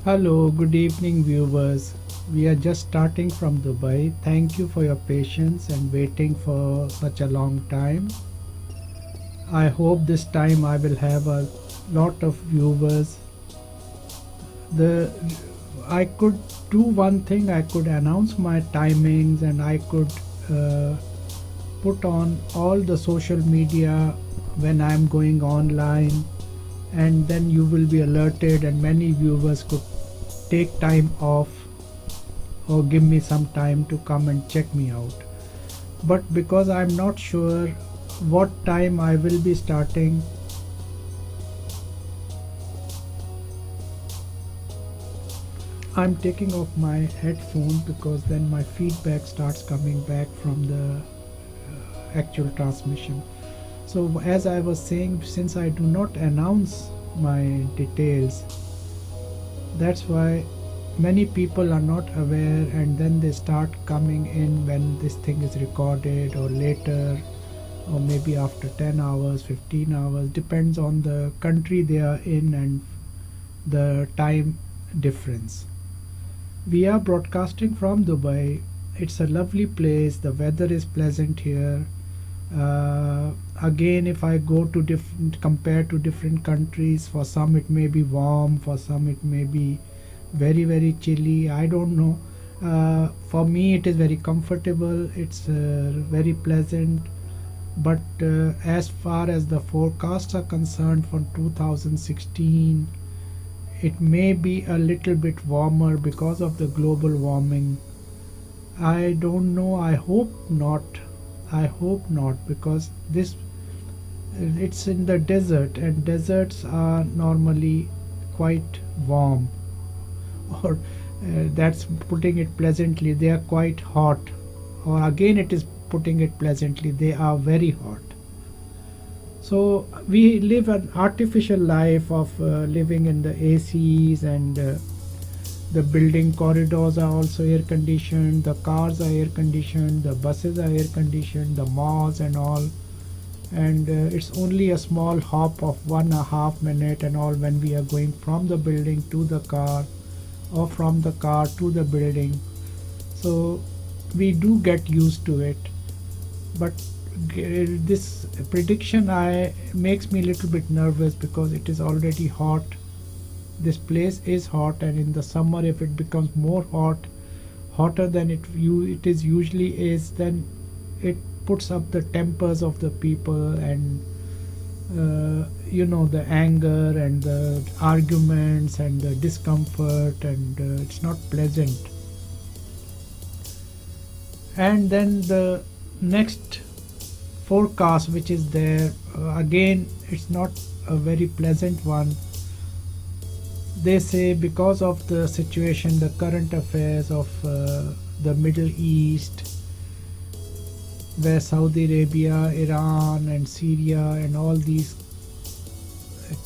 Hello, good evening, viewers. We are just starting from Dubai. Thank you for your patience and waiting for such a long time. I hope this time I will have a lot of viewers. The I could do one thing. I could announce my timings and I could uh, put on all the social media when I'm going online, and then you will be alerted and many viewers could take time off or give me some time to come and check me out. But because I'm not sure what time I will be starting, I'm taking off my headphone because then my feedback starts coming back from the actual transmission. So as I was saying, since I do not announce my details, that's why many people are not aware, and then they start coming in when this thing is recorded or later, or maybe after 10 hours, 15 hours, depends on the country they are in and the time difference. We are broadcasting from Dubai. It's a lovely place, the weather is pleasant here. Again, if I go to compare to different countries, for some it may be warm, for some it may be very chilly. I don't know. For me, it is very comfortable. It's very pleasant. But as far as the forecasts are concerned for 2016, it may be a little bit warmer because of the global warming. I don't know. I hope not. I hope not, because it's in the desert, and deserts are normally quite warm, or that's putting it pleasantly. They are quite hot, or again it is putting it pleasantly, they are very hot. So we live an artificial life of living in the ACs, and the building corridors are also air conditioned, the cars are air conditioned, the buses are air conditioned, the malls and all. And it's only a small hop of 1.5 minutes and all when we are going from the building to the car or from the car to the building. So we do get used to it. But this prediction I makes me a little bit nervous because it is already hot. This place is hot, and in the summer if it becomes more hotter than it is usually is, then it puts up the tempers of the people, and the anger and the arguments and the discomfort, and it's not pleasant. And then the next forecast which is there, again it's not a very pleasant one. They say because of the situation, the current affairs of the Middle East, where Saudi Arabia, Iran and Syria and all these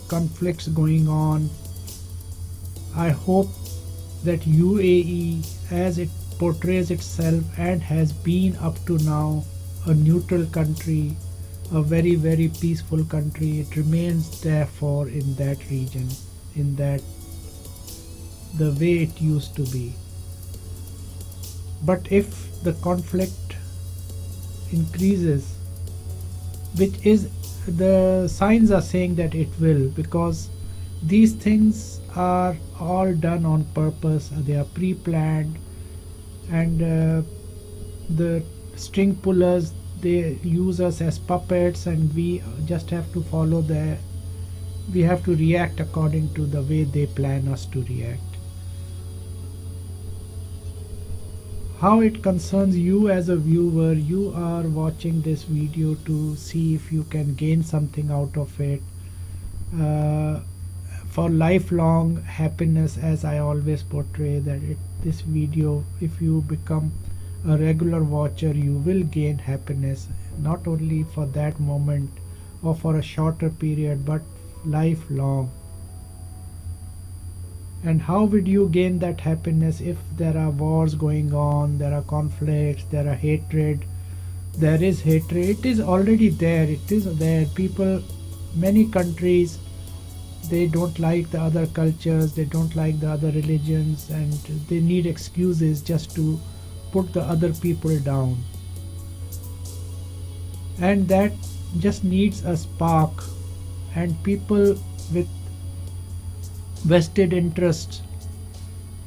conflicts going on, I hope that UAE, as it portrays itself and has been up to now a neutral country, a very very peaceful country, it remains therefore in that region, in that the way it used to be. But if the conflict increases, which is, the signs are saying that it will, because these things are all done on purpose, they are pre-planned, and the string pullers, they use us as puppets, and we just have to follow we have to react according to the way they plan us to react. How it concerns you as a viewer, you are watching this video to see if you can gain something out of it, for lifelong happiness, as I always portray that this video, if you become a regular watcher, you will gain happiness, not only for that moment or for a shorter period, but lifelong. And how would you gain that happiness if there are wars going on, there are conflicts, there are hatred? There is hatred, it is already there, it is there. People, many countries, they don't like the other cultures, they don't like the other religions, and they need excuses just to put the other people down. And that just needs a spark, and people with vested interests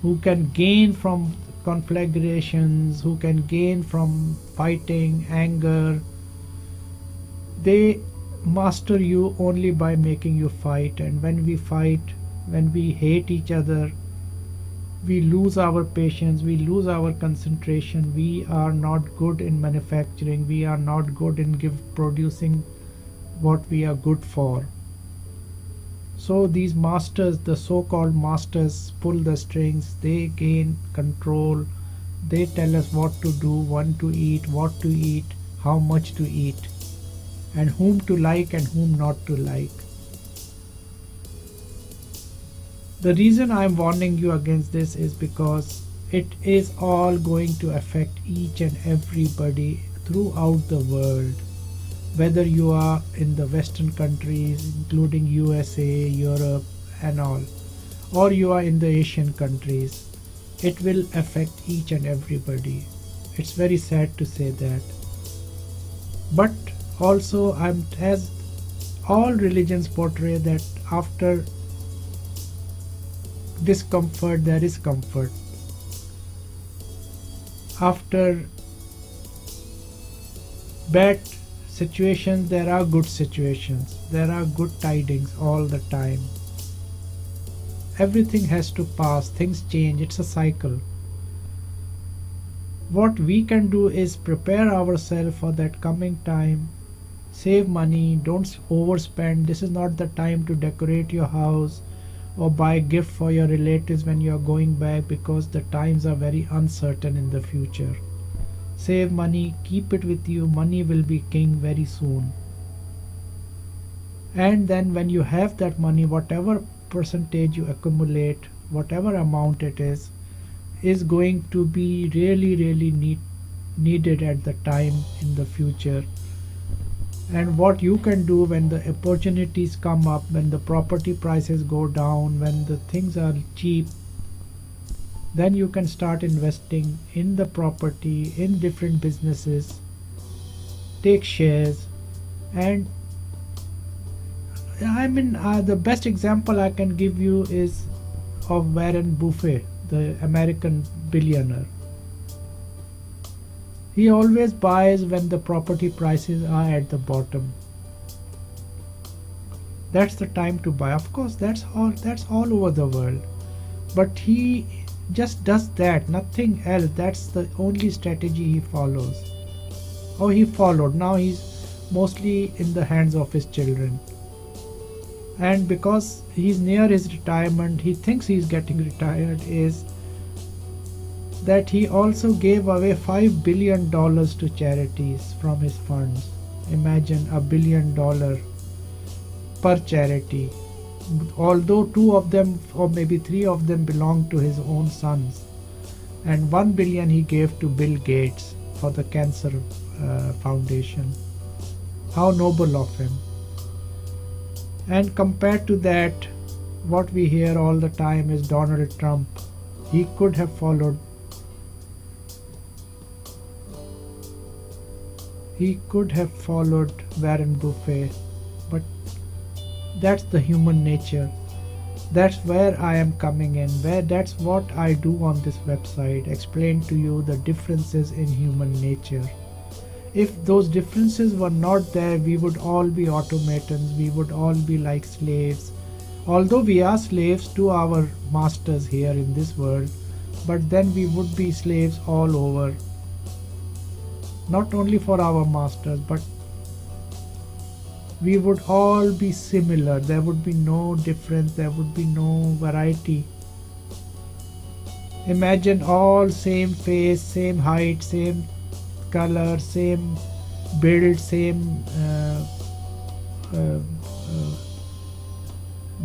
who can gain from conflagrations, who can gain from fighting, anger, they master you only by making you fight. And when we fight, when we hate each other, we lose our patience, we lose our concentration, we are not good in manufacturing, we are not good in producing what we are good for. So these masters, the so-called masters, pull the strings, they gain control, they tell us what to do, when to eat, what to eat, how much to eat, and whom to like and whom not to like. The reason I am warning you against this is because it is all going to affect each and everybody throughout the world. Whether you are in the Western countries, including USA, Europe and all, or you are in the Asian countries, it will affect each and everybody. It's very sad to say that. But also, as all religions portray, that after discomfort there is comfort. After bad situations there are good situations, there are good tidings all the time. Everything has to pass, things change, it's a cycle. What we can do is prepare ourselves for that coming time. Save money, don't overspend. This is not the time to decorate your house or buy gift for your relatives when you are going back, because the times are very uncertain in the future. Save money, keep it with you. Money will be king very soon. And then when you have that money, whatever percentage you accumulate, whatever amount it is going to be really, really needed at the time in the future. And what you can do when the opportunities come up, when the property prices go down, when the things are cheap, then you can start investing in the property, in different businesses, take shares. And the best example I can give you is of Warren Buffett, the American billionaire. He always buys when the property prices are at the bottom. That's the time to buy. Of course, that's all over the world. But he just does that, nothing else. That's the only strategy he follows. Or he followed. Now he's mostly in the hands of his children. And because he's near his retirement, he thinks he's getting retired, is that he also gave away $5 billion to charities from his funds. Imagine $1 billion per charity. Although 2 of them or maybe 3 of them belong to his own sons. And $1 billion he gave to Bill Gates for the Cancer Foundation. How noble of him. And compared to that, what we hear all the time is Donald Trump. He could have followed. He could have followed Warren Buffett, but that's the human nature. That's where I am coming in, that's what I do on this website, explain to you the differences in human nature. If those differences were not there, we would all be automatons, we would all be like slaves. Although we are slaves to our masters here in this world, but then we would be slaves all over. Not only for our masters, but we would all be similar. There would be no difference, there would be no variety. Imagine all same face, same height, same color, same build, same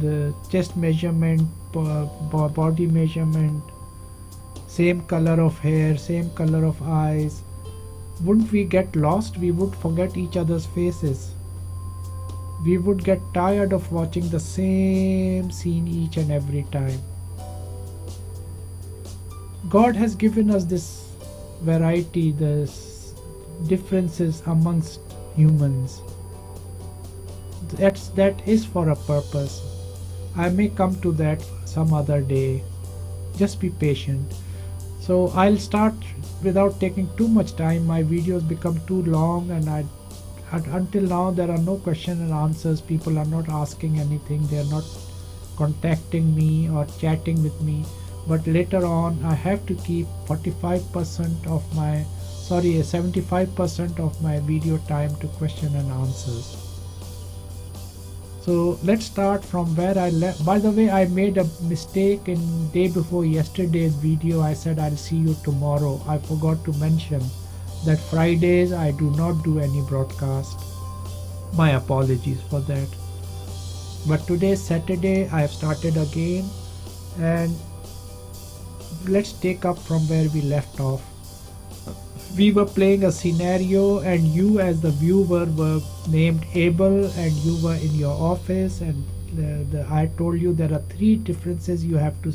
the chest measurement, body measurement, same color of hair, same color of eyes. Wouldn't we get lost? We would forget each other's faces. We would get tired of watching the same scene each and every time. God has given us this variety, this differences amongst humans. That is for a purpose. I may come to that some other day. Just be patient. So I'll start without taking too much time. My videos become too long, and until now there are no question and answers. People are not asking anything. They are not contacting me or chatting with me. But later on I have to keep 75% of my video time to question and answers. So let's start from where I left. By the way, I made a mistake in day before yesterday's video. I said I'll see you tomorrow. I forgot to mention that Fridays I do not do any broadcast. My apologies for that. But today is Saturday, I have started again, and let's take up from where we left off. We were playing a scenario, and you as the viewer were named Abel, and you were in your office, and I told you there are 3 differences you have to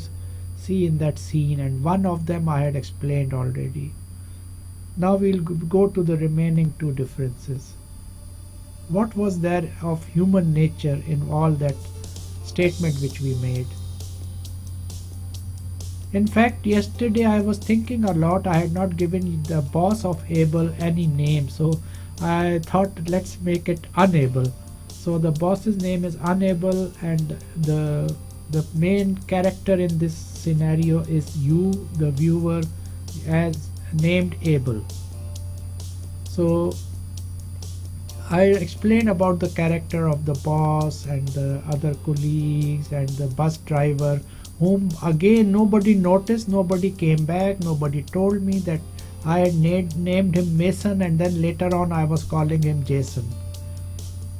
see in that scene, and one of them I had explained already. Now we'll go to the remaining 2 differences. What was there of human nature in all that statement which we made? In fact, yesterday I was thinking a lot. I had not given the boss of Abel any name, so I thought let's make it Unable. So the boss's name is Unable, and the main character in this scenario is you, the viewer, as named Abel. So I explained about the character of the boss and the other colleagues and the bus driver, whom again nobody noticed, nobody came back, nobody told me that I had named him Mason, and then later on I was calling him Jason.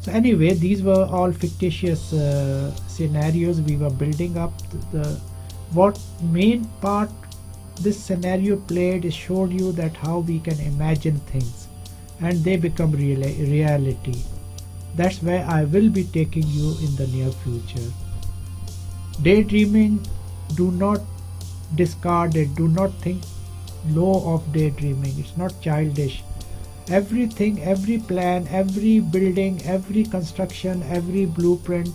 So anyway, these were all fictitious scenarios we were building up. The what main part this scenario played is showed you that how we can imagine things and they become reality. That's where I will be taking you in the near future. Daydreaming, do not discard it. Do not think low of daydreaming. It's not childish. Everything, every plan, every building, every construction, every blueprint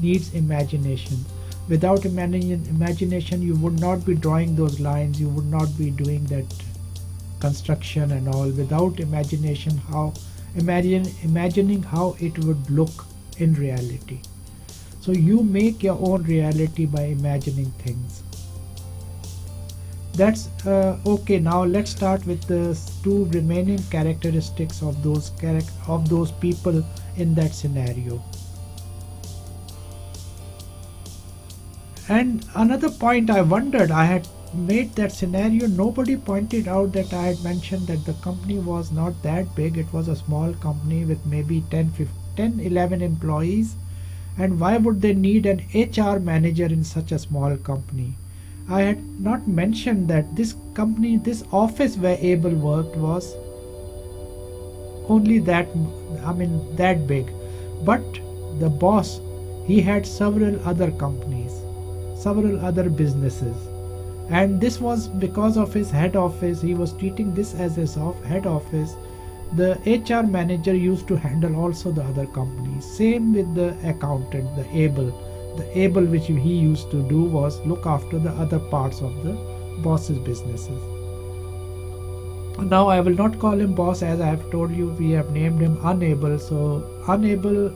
needs imagination. Without imagination, you would not be drawing those lines, you would not be doing that construction and all. Without imagination, imagining how it would look in reality. So you make your own reality by imagining things. That's okay. Now let's start with the two remaining characteristics of those people in that scenario. And another point I wondered, I had made that scenario, nobody pointed out that I had mentioned that the company was not that big. It was a small company with maybe 11 employees. And why would they need an HR manager in such a small company? I had not mentioned that this company, this office where Abel worked was only that big. But the boss, he had several other companies, several other businesses. And this was because of his head office. He was treating this as his head office. The HR manager used to handle also the other companies. Same with the accountant, the Abel. The Abel which he used to do was look after the other parts of the boss's businesses. Now I will not call him boss, as I have told you, we have named him Unable. So Unable,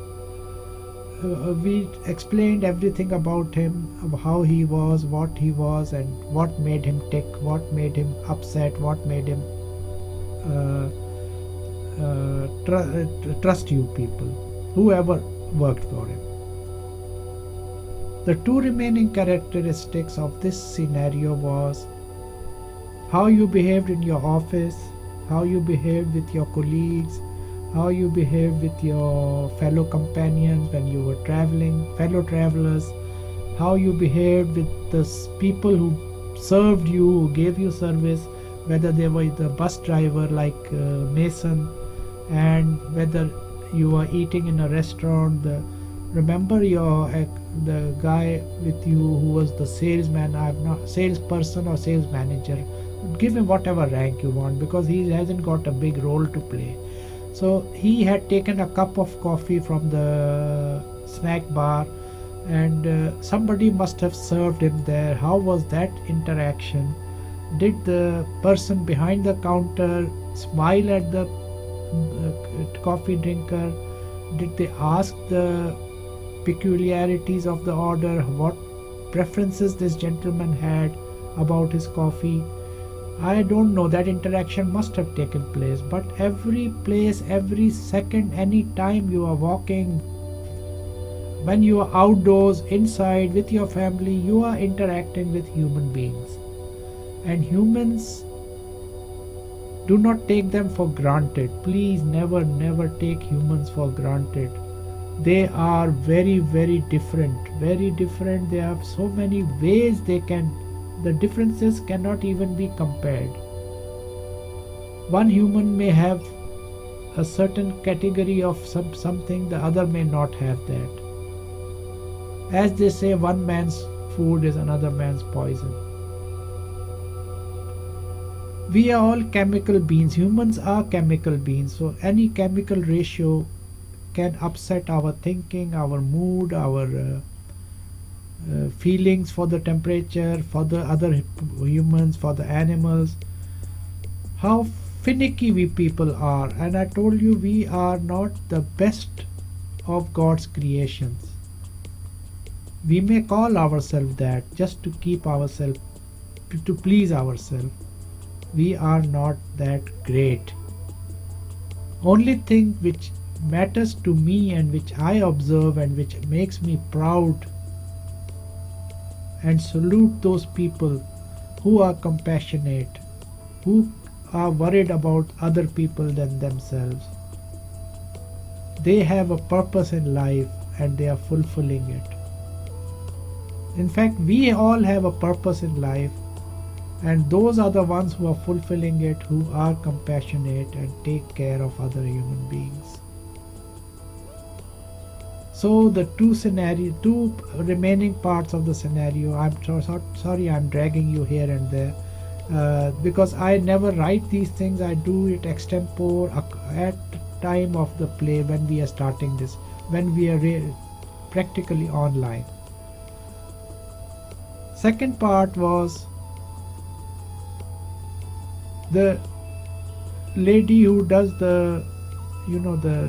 we explained everything about him, how he was, what he was, and what made him tick, what made him upset, what made him trust you people, whoever worked for him. The two remaining characteristics of this scenario was how you behaved in your office, how you behaved with your colleagues, how you behaved with your fellow companions when you were traveling, fellow travelers, how you behaved with the people who served you, who gave you service, whether they were the bus driver like Mason, and whether you were eating in a restaurant. Remember the guy with you who was the salesman. I have not salesperson or sales manager. Give him whatever rank you want because he hasn't got a big role to play. So he had taken a cup of coffee from the snack bar, and somebody must have served him there. How was that interaction? Did the person behind the counter smile at the coffee drinker? Did they ask the peculiarities of the order, what preferences this gentleman had about his coffee? I don't know. That interaction must have taken place, but every place, every second, any time you are walking, when you are outdoors, inside, with your family, you are interacting with human beings. And humans, do not take them for granted. Please never take humans for granted. They are very, very different. Very different. They have so many ways the differences cannot even be compared. One human may have a certain category of something, the other may not have that. As they say, one man's food is another man's poison. We are all chemical beings. Humans are chemical beings. So any chemical ratio can upset our thinking, our mood, our feelings for the temperature, for the other humans, for the animals. How finicky we people are. And I told you, we are not the best of God's creations. We may call ourselves that just to keep ourselves, to please ourselves. We are not that great. Only thing which matters to me and which I observe and which makes me proud and salute those people who are compassionate, who are worried about other people than themselves. They have a purpose in life and they are fulfilling it. In fact, we all have a purpose in life, and those are the ones who are fulfilling it, who are compassionate and take care of other human beings. So the two remaining parts of the scenario, sorry I'm dragging you here and there, because I never write these things. I do it extempore at time of the play when we are starting this, when we are practically online. Second part was the lady who does the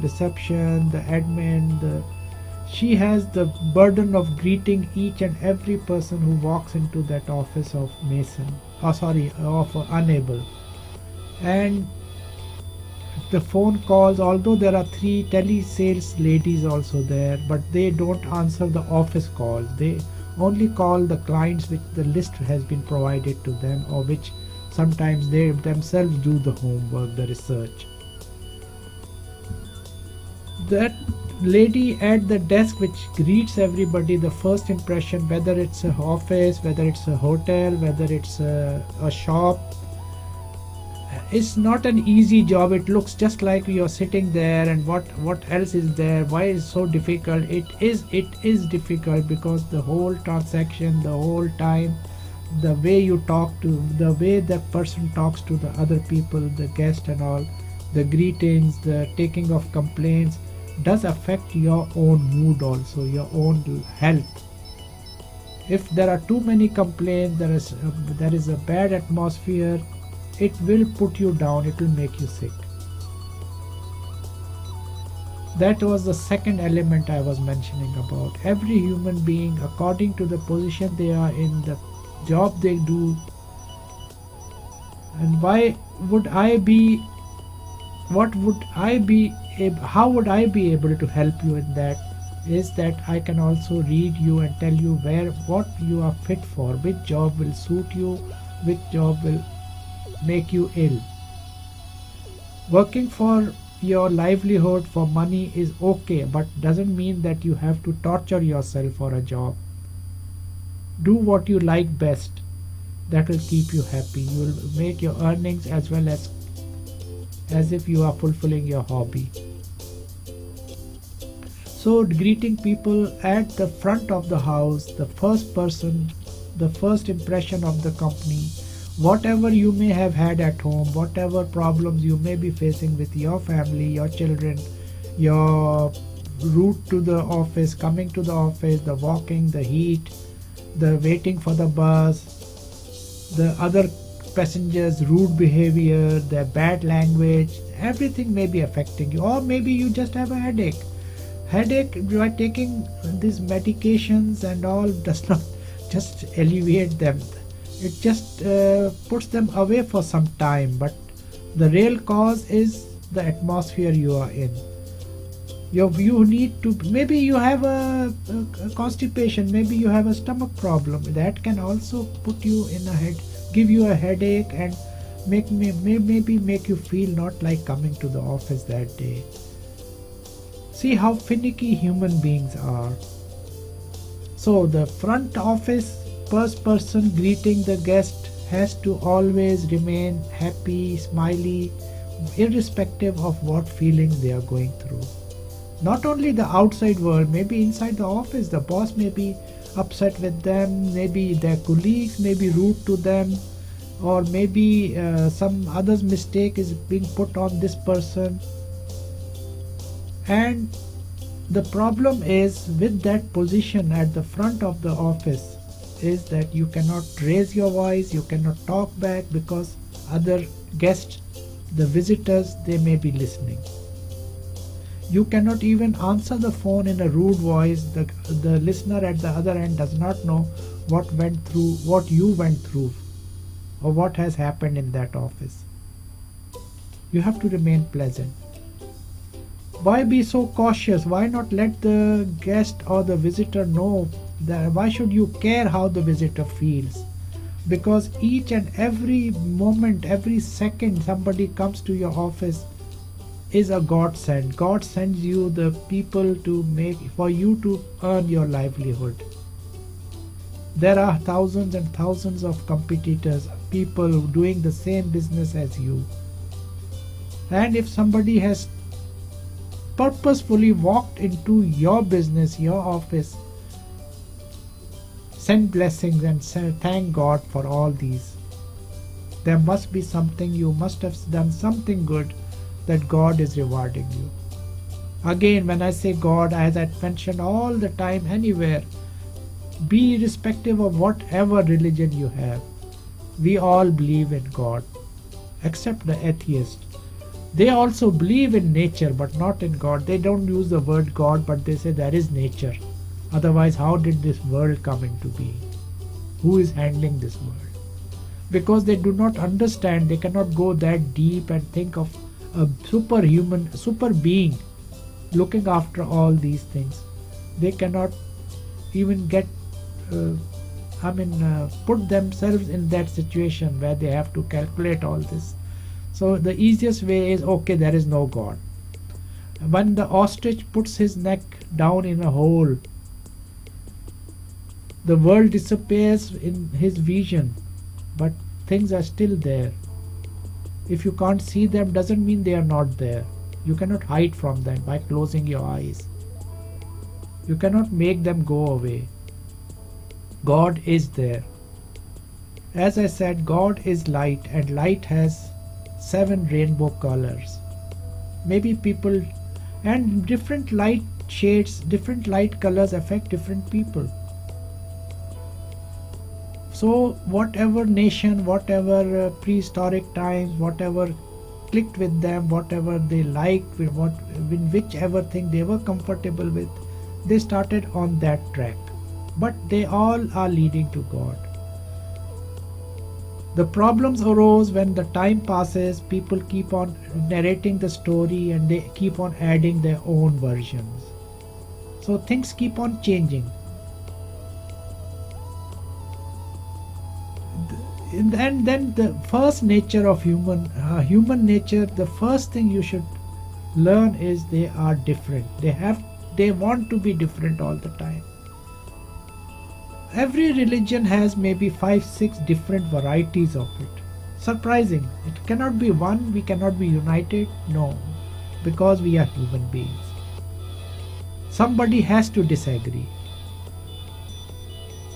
reception, the admin, she has the burden of greeting each and every person who walks into that office of Mason, of Unable. And the phone calls, although there are 3 telesales ladies also there, but they don't answer the office calls. They only call the clients which the list has been provided to them, or which sometimes they themselves do the homework, the research. That lady at the desk which greets everybody, the first impression, whether it's an office, whether it's a hotel, whether it's a shop, it's not an easy job. It looks just like you're sitting there and what else is there, why is it so difficult? It is difficult because the whole transaction, the whole time, the way you talk to, the way the person talks to the other people, the guest and all, the greetings, the taking of complaints, does affect your own mood also, your own health. If there are too many complaints, there is a bad atmosphere, it will put you down, it will make you sick. That was the second element I was mentioning about. Every human being, according to the position they are in, the job they do, and how would I be able to help you in that, is that I can also read you and tell you what you are fit for, which job will suit you, which job will make you ill. Working for your livelihood, for money, is okay, but doesn't mean that you have to torture yourself for a job. Do what you like best. That will keep you happy. You will make your earnings as well as if you are fulfilling your hobby. So greeting people at the front of the house, the first person, the first impression of the company, whatever you may have had at home, whatever problems you may be facing with your family, your children, your route to the office, coming to the office, the walking, the heat, the waiting for the bus, the other passengers' rude behavior, their bad language, everything may be affecting you. Or maybe you just have a headache. By taking these medications and all does not just alleviate them. It just puts them away for some time, but the real cause is the atmosphere you are in. You need to, maybe you have a constipation, maybe you have a stomach problem. That can also put you in give you a headache and maybe make you feel not like coming to the office that day. See how finicky human beings are. So the front office first person greeting the guest has to always remain happy, smiley, irrespective of what feelings they are going through. Not only the outside world, maybe inside the office, the boss may be upset with them, maybe their colleagues may be rude to them, or maybe some other's mistake is being put on this person. And the problem is with that position at the front of the office is that you cannot raise your voice, you cannot talk back, because other guests, the visitors, they may be listening. You cannot even answer the phone in a rude voice. The listener at the other end does not know what you went through, or what has happened in that office. You have to remain pleasant. Why be so cautious? Why not let the guest or the visitor know that? Why should you care how the visitor feels? because each and every moment, every second somebody comes to your office is a godsend. God sends you the people to make for you to earn your livelihood. There are thousands and thousands of competitors, people doing the same business as you. And if somebody has purposefully walked into your business, your office, send blessings and thank God for all these. There must be something, you must have done something good that God is rewarding you. Again, when I say God, as I mentioned all the time, anywhere, be irrespective of whatever religion you have, we all believe in God, except the atheist. They also believe in nature but not in God. They don't use the word God, but they say there is nature. Otherwise, how did this world come into being? Who is handling this world? Because they do not understand, they cannot go that deep and think of a superhuman, super being looking after all these things. They cannot even put themselves in that situation where they have to calculate all this. So the easiest way is, okay, there is no God. When the ostrich puts his neck down in a hole, the world disappears in his vision, but things are still there. If you can't see them, doesn't mean they are not there. You cannot hide from them by closing your eyes. You cannot make them go away. God is there. As I said, God is light, and light has 7 rainbow colors. Maybe people, and different light shades, different light colors affect different people. So whatever nation, whatever prehistoric times, whatever clicked with them, whatever they liked, with whichever thing they were comfortable with, they started on that track. But they all are leading to God. The problems arose when the time passes, people keep on narrating the story and they keep on adding their own versions. So things keep on changing. And then the first nature of human nature, the first thing you should learn is they are different. They want to be different all the time. Every religion has maybe 5-6 different varieties of it. Surprising. It cannot be one, we cannot be united. No, because we are human beings. Somebody has to disagree.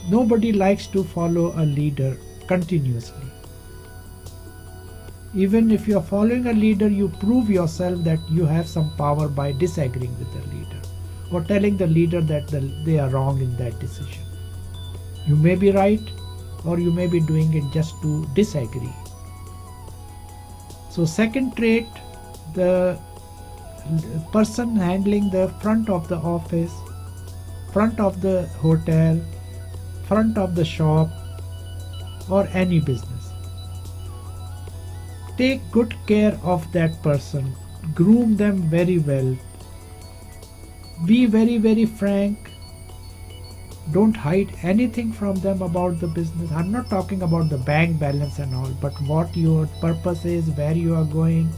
Nobody likes to follow a leader continuously. Even if you are following a leader, you prove yourself that you have some power by disagreeing with the leader or telling the leader that they are wrong in that decision. You may be right, or you may be doing it just to disagree. So second trait, the person handling the front of the office, front of the hotel, front of the shop, or any business. Take good care of that person. Groom them very well. Be very, very frank. Don't hide anything from them about the business. I'm not talking about the bank balance and all, but what your purpose is, where you are going,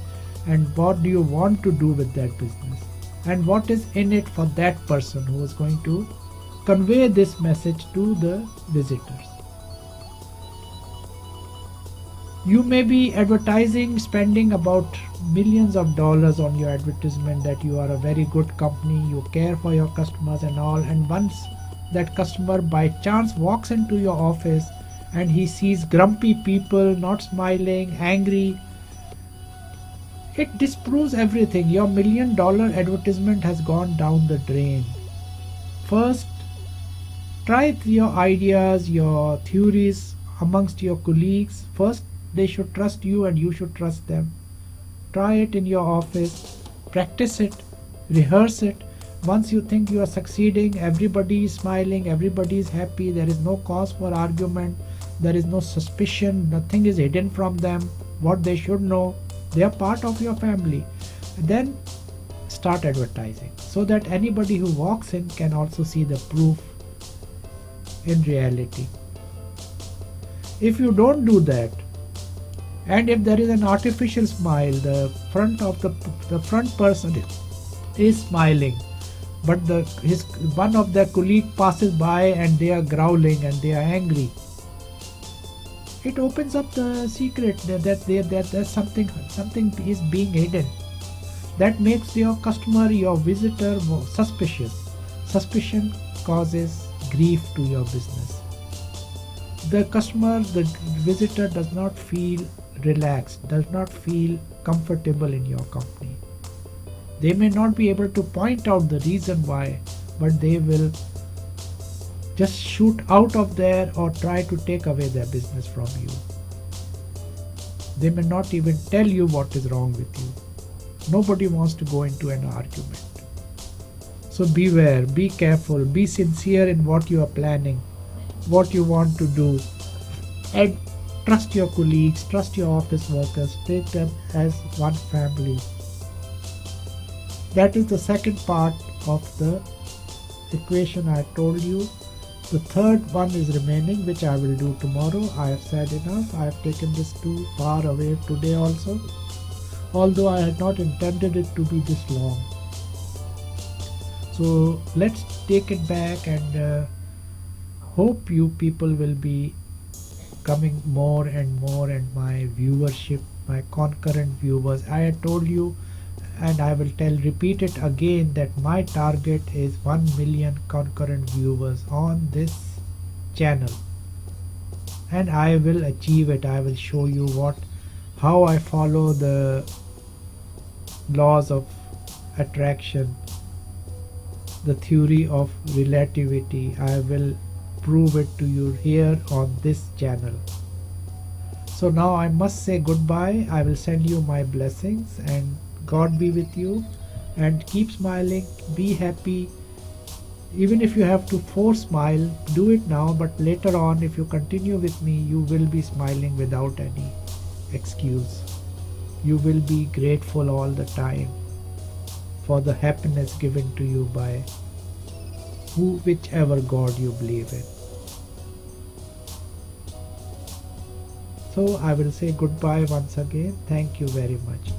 and what do you want to do with that business, and what is in it for that person who is going to convey this message to the visitors. You may be advertising, spending about millions of dollars on your advertisement that you are a very good company, you care for your customers and all, and once that customer by chance walks into your office and he sees grumpy people, not smiling, angry, it disproves everything. Your $1 million advertisement has gone down the drain. First, try your ideas, your theories amongst your colleagues. First, they should trust you and you should trust them. Try it in your office, practice it, rehearse it. Once you think you are succeeding, everybody is smiling, everybody is happy, there is no cause for argument, there is no suspicion, nothing is hidden from them, what they should know, they are part of your family. Then start advertising so that anybody who walks in can also see the proof in reality. If you don't do that, and if there is an artificial smile, the front person is smiling, but his one of their colleague passes by and they are growling and they are angry, it opens up the secret that there's something is being hidden. That makes your customer, your visitor more suspicious. Suspicion causes grief to your business. The customer, the visitor does not feel relaxed, does not feel comfortable in your company. They may not be able to point out the reason why, but they will just shoot out of there or try to take away their business from you. They may not even tell you what is wrong with you. Nobody wants to go into an argument. So beware, be careful, be sincere in what you are planning, what you want to do, and trust your colleagues, trust your office workers, take them as one family. That is the second part of the equation I told you. The third one is remaining, which I will do tomorrow. I have said enough. I have taken this too far away today also, although I had not intended it to be this long. So let's take it back, and hope you people will be coming more and more, and my viewership, my concurrent viewers. I had told you, and I will repeat it again, that my target is 1 million concurrent viewers on this channel, and I will achieve it. I will show you how I follow the laws of attraction, the theory of relativity. I will prove it to you here on this channel. So now I must say goodbye. I will send you my blessings, and God be with you, and keep smiling, be happy. Even if you have to force smile, do it now, but later on, if you continue with me, you will be smiling without any excuse. You will be grateful all the time for the happiness given to you by whichever God you believe in. So I will say goodbye once again. Thank you very much.